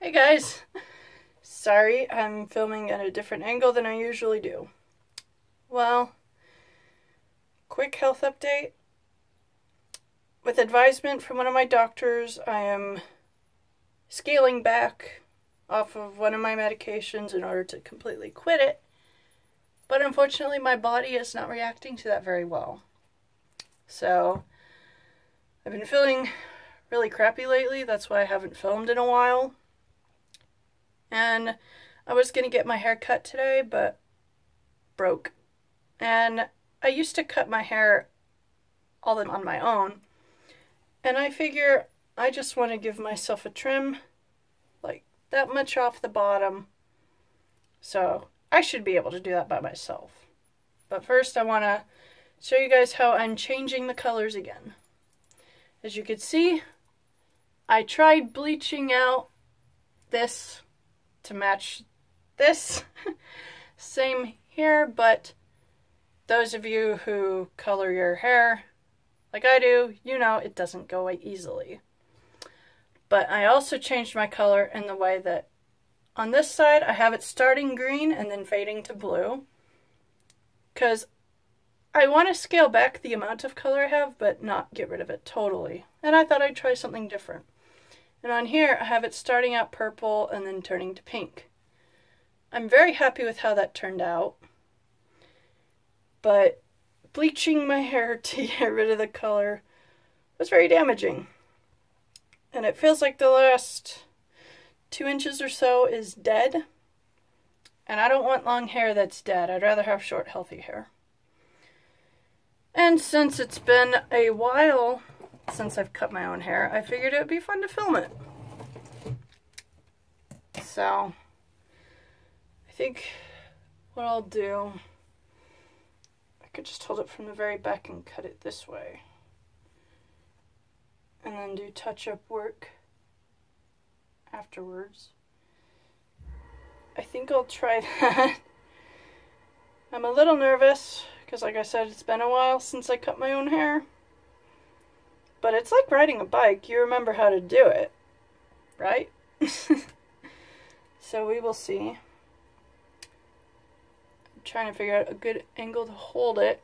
Hey guys! Sorry, I'm filming at a different angle than I usually do. Well, quick health update. With advisement from one of my doctors, I am scaling back off of one of my medications in order to completely quit it. But unfortunately, my body is not reacting to that very well. So, I've been feeling really crappy lately. That's why I haven't filmed in a while. And I was going to get my hair cut today, but broke. And I used to cut my hair all on my own. And I figure I just want to give myself a trim, like that much off the bottom. So I should be able to do that by myself. But first I want to show you guys how I'm changing the colors again. As you can see, I tried bleaching out this to match this. Same here, but those of you who color your hair like I do, you know it doesn't go away easily. But I also changed my color in the way that on this side I have it starting green and then fading to blue, because I want to scale back the amount of color I have but not get rid of it totally. And I thought I'd try something different. And on here I have it starting out purple and then turning to pink. I'm very happy with how that turned out. But bleaching my hair to get rid of the color was very damaging. And it feels like the last 2 inches or so is dead. And I don't want long hair that's dead. I'd rather have short, healthy hair. And since it's been a while since I've cut my own hair, I figured it would be fun to film it. So, I think what I'll do, I could just hold it from the very back and cut it this way. And then do touch-up work afterwards. I think I'll try that. I'm a little nervous, because like I said, it's been a while since I cut my own hair. But it's like riding a bike. You remember how to do it, right? So we will see. I'm trying to figure out a good angle to hold it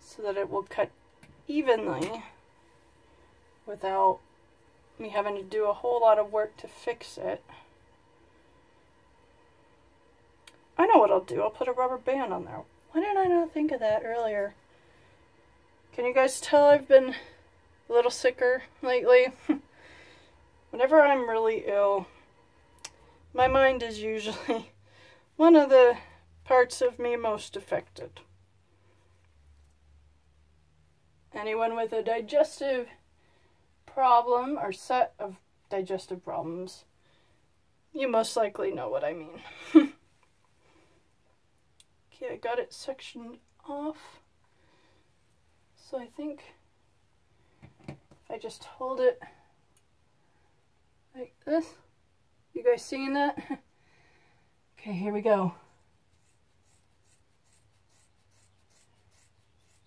so that it will cut evenly without me having to do a whole lot of work to fix it. I know what I'll do. I'll put a rubber band on there. Why did I not think of that earlier? Can you guys tell I've been a little sicker lately? Whenever I'm really ill, my mind is usually one of the parts of me most affected. Anyone with a digestive problem or set of digestive problems, you most likely know what I mean. Okay, I got it sectioned off. So I think if I just hold it like this, you guys seeing that? Okay, here we go.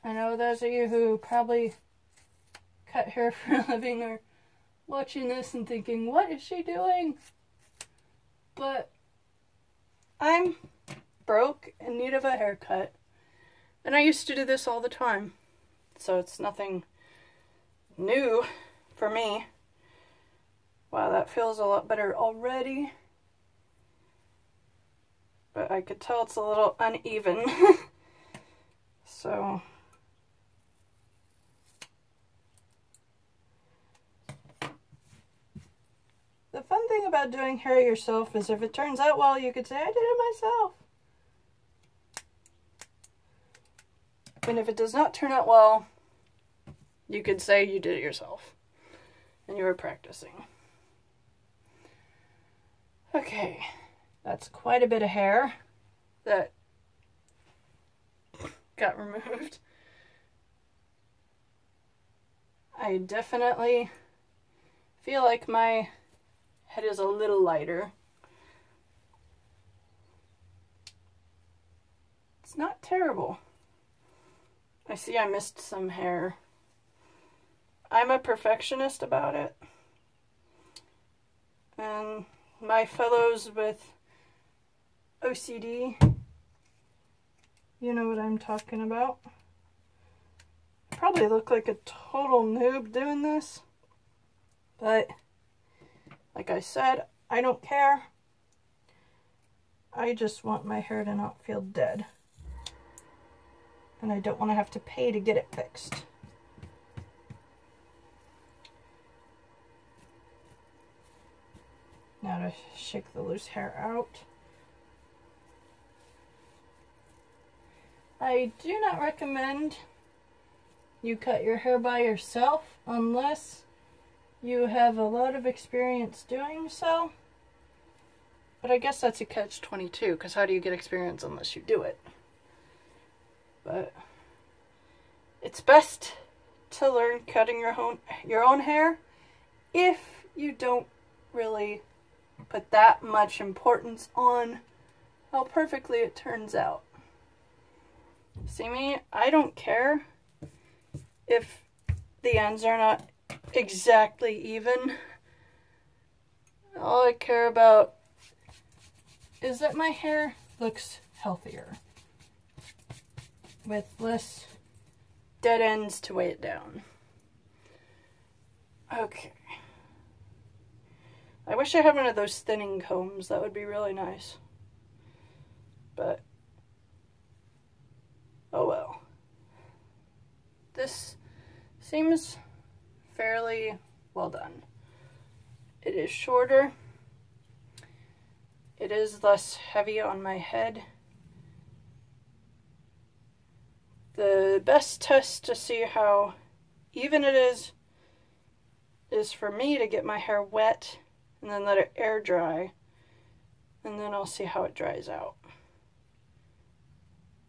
I know those of you who probably cut hair for a living are watching this and thinking, what is she doing? But I'm broke, in need of a haircut, and I used to do this all the time. So it's nothing new for me. Wow, that feels a lot better already. But I could tell it's a little uneven. So the fun thing about doing hair yourself is if it turns out well, you could say, I did it myself. And if it does not turn out well, you could say you did it yourself and you were practicing. Okay, that's quite a bit of hair that got removed. I definitely feel like my head is a little lighter. It's not terrible. I see I missed some hair. I'm a perfectionist about it. And my fellows with OCD, you know what I'm talking about. I probably look like a total noob doing this, but like I said, I don't care. I just want my hair to not feel dead. And I don't want to have to pay to get it fixed. Now to shake the loose hair out. I do not recommend you cut your hair by yourself unless you have a lot of experience doing so. But I guess that's a catch-22, because how do you get experience unless you do it? But it's best to learn cutting your own hair if you don't really put that much importance on how perfectly it turns out. See me? I don't care if the ends are not exactly even. All I care about is that my hair looks healthier with less dead ends to weigh it down. Okay. I wish I had one of those thinning combs. That would be really nice. But oh well. This seems fairly well done. It is shorter. It is less heavy on my head. The best test to see how even it is for me to get my hair wet and then let it air dry, and then I'll see how it dries out.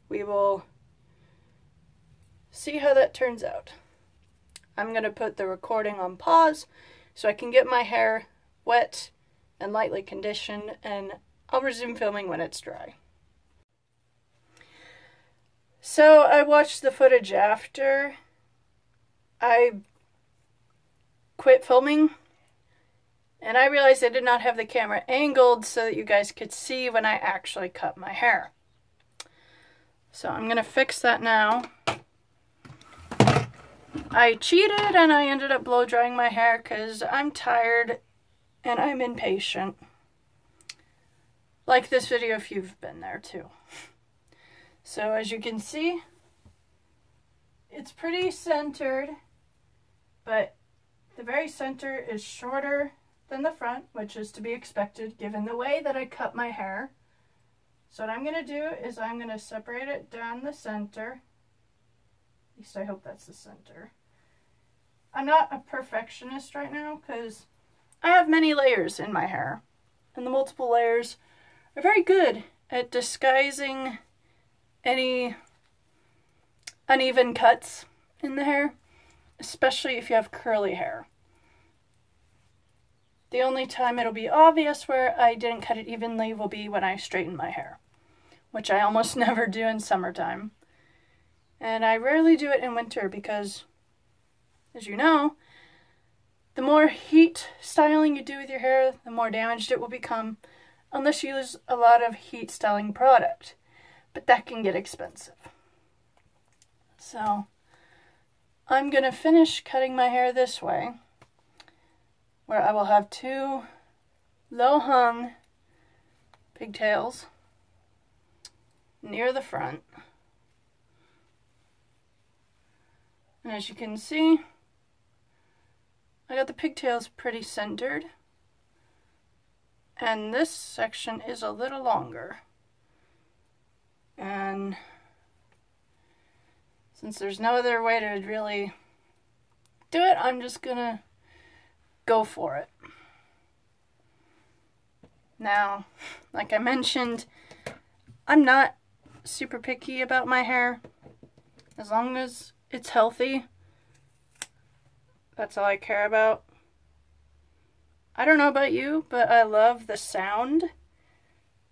We will see how that turns out. I'm going to put the recording on pause so I can get my hair wet and lightly conditioned, and I'll resume filming when it's dry. So I watched the footage after I quit filming, and I realized I did not have the camera angled so that you guys could see when I actually cut my hair. So I'm going to fix that now. I cheated and I ended up blow drying my hair because I'm tired and I'm impatient. Like this video if you've been there too. So as you can see, it's pretty centered, but the very center is shorter than the front, which is to be expected given the way that I cut my hair. So what I'm going to do is I'm going to separate it down the center. At least I hope that's the center. I'm not a perfectionist right now because I have many layers in my hair. And the multiple layers are very good at disguising any uneven cuts in the hair, especially if you have curly hair. The only time it'll be obvious where I didn't cut it evenly will be when I straighten my hair, which I almost never do in summertime. And I rarely do it in winter because, as you know, the more heat styling you do with your hair, the more damaged it will become unless you use a lot of heat styling product. But that can get expensive. So I'm going to finish cutting my hair this way, where I will have two low hung pigtails near the front. And as you can see, I got the pigtails pretty centered. And this section is a little longer. And since there's no other way to really do it, I'm just gonna go for it. Now, like I mentioned, I'm not super picky about my hair. As long as it's healthy, that's all I care about. I don't know about you, but I love the sound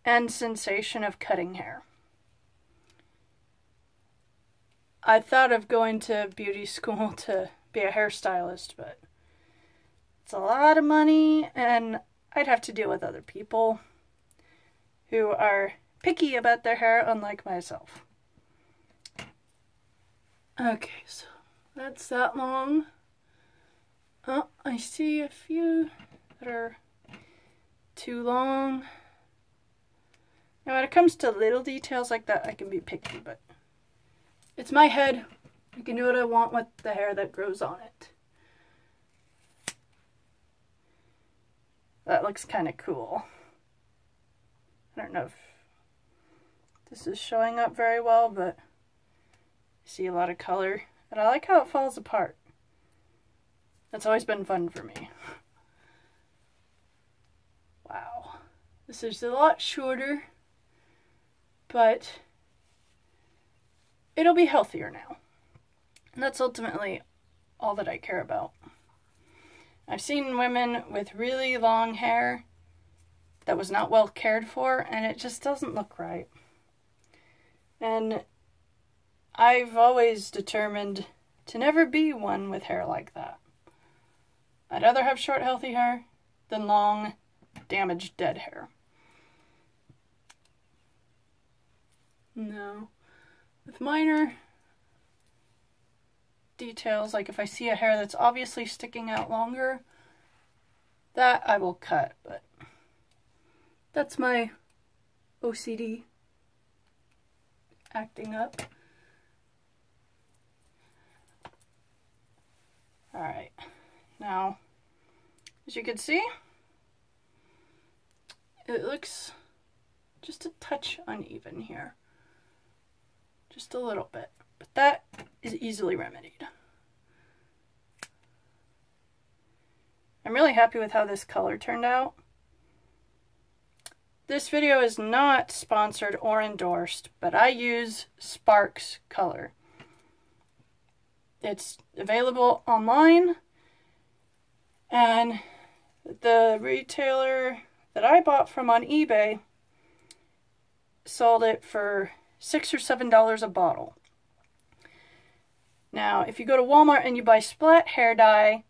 and sensation of cutting hair. I thought of going to beauty school to be a hairstylist, but it's a lot of money and I'd have to deal with other people who are picky about their hair, unlike myself. Okay, so that's that long. Oh, I see a few that are too long. Now when it comes to little details like that, I can be picky, but it's my head. I can do what I want with the hair that grows on it. That looks kind of cool. I don't know if this is showing up very well, but I see a lot of color, and I like how it falls apart. That's always been fun for me. Wow. This is a lot shorter, but it'll be healthier now. And that's ultimately all that I care about. I've seen women with really long hair that was not well cared for, and it just doesn't look right. And I've always determined to never be one with hair like that. I'd rather have short, healthy hair than long, damaged, dead hair. No. With minor details, like if I see a hair that's obviously sticking out longer, that I will cut, but that's my OCD acting up. Alright, now, as you can see, it looks just a touch uneven here. Just a little bit, but that is easily remedied. I'm really happy with how this color turned out. This video is not sponsored or endorsed, but I use Sparks color. It's available online, and the retailer that I bought from on eBay sold it for $6 or $7 a bottle. Now, if you go to Walmart and you buy Splat hair dye,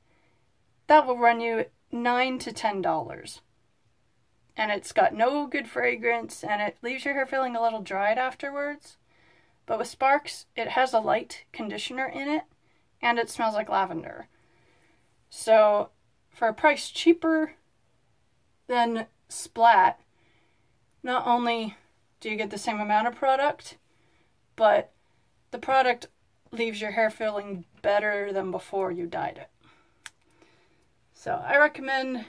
that will run you $9 to $10. And it's got no good fragrance, and it leaves your hair feeling a little dried afterwards. But with Sparks, it has a light conditioner in it, and it smells like lavender. So, for a price cheaper than Splat, not only do you get the same amount of product, but the product leaves your hair feeling better than before you dyed it. So I recommend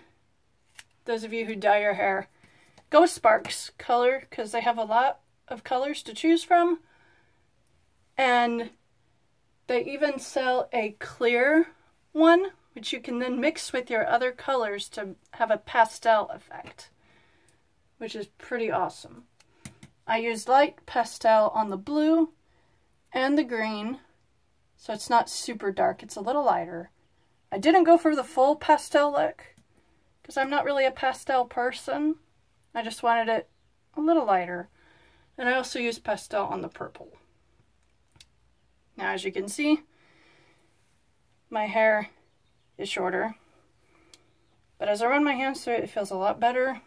those of you who dye your hair, go with Sparks color, because they have a lot of colors to choose from. And they even sell a clear one, which you can then mix with your other colors to have a pastel effect, which is pretty awesome. I used light pastel on the blue and the green, so it's not super dark, it's a little lighter. I didn't go for the full pastel look, because I'm not really a pastel person. I just wanted it a little lighter. And I also used pastel on the purple. Now, as you can see, my hair is shorter, but as I run my hands through it, it feels a lot better.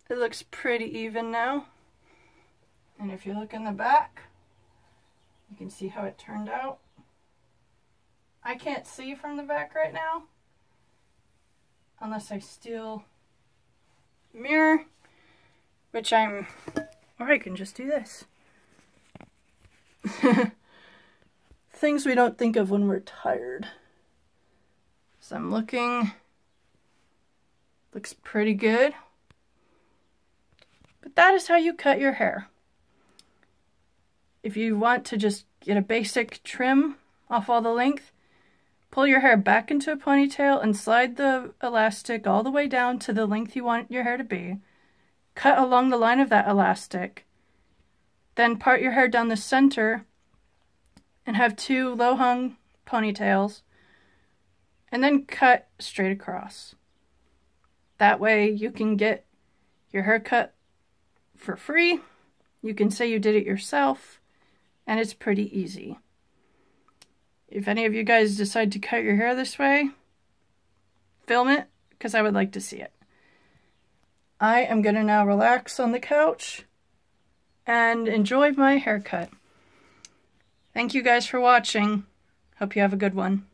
It looks pretty even now. And if you look in the back, you can see how it turned out. I can't see from the back right now, unless I steal a mirror, which or I can just do this. Things we don't think of when we're tired. So I'm looking, looks pretty good. But that is how you cut your hair. If you want to just get a basic trim off all the length, pull your hair back into a ponytail and slide the elastic all the way down to the length you want your hair to be. Cut along the line of that elastic. Then part your hair down the center and have 2 low-hung ponytails. And then cut straight across. That way you can get your hair cut for free. You can say you did it yourself. And it's pretty easy. If any of you guys decide to cut your hair this way, film it, because I would like to see it. I am going to now relax on the couch and enjoy my haircut. Thank you guys for watching. Hope you have a good one.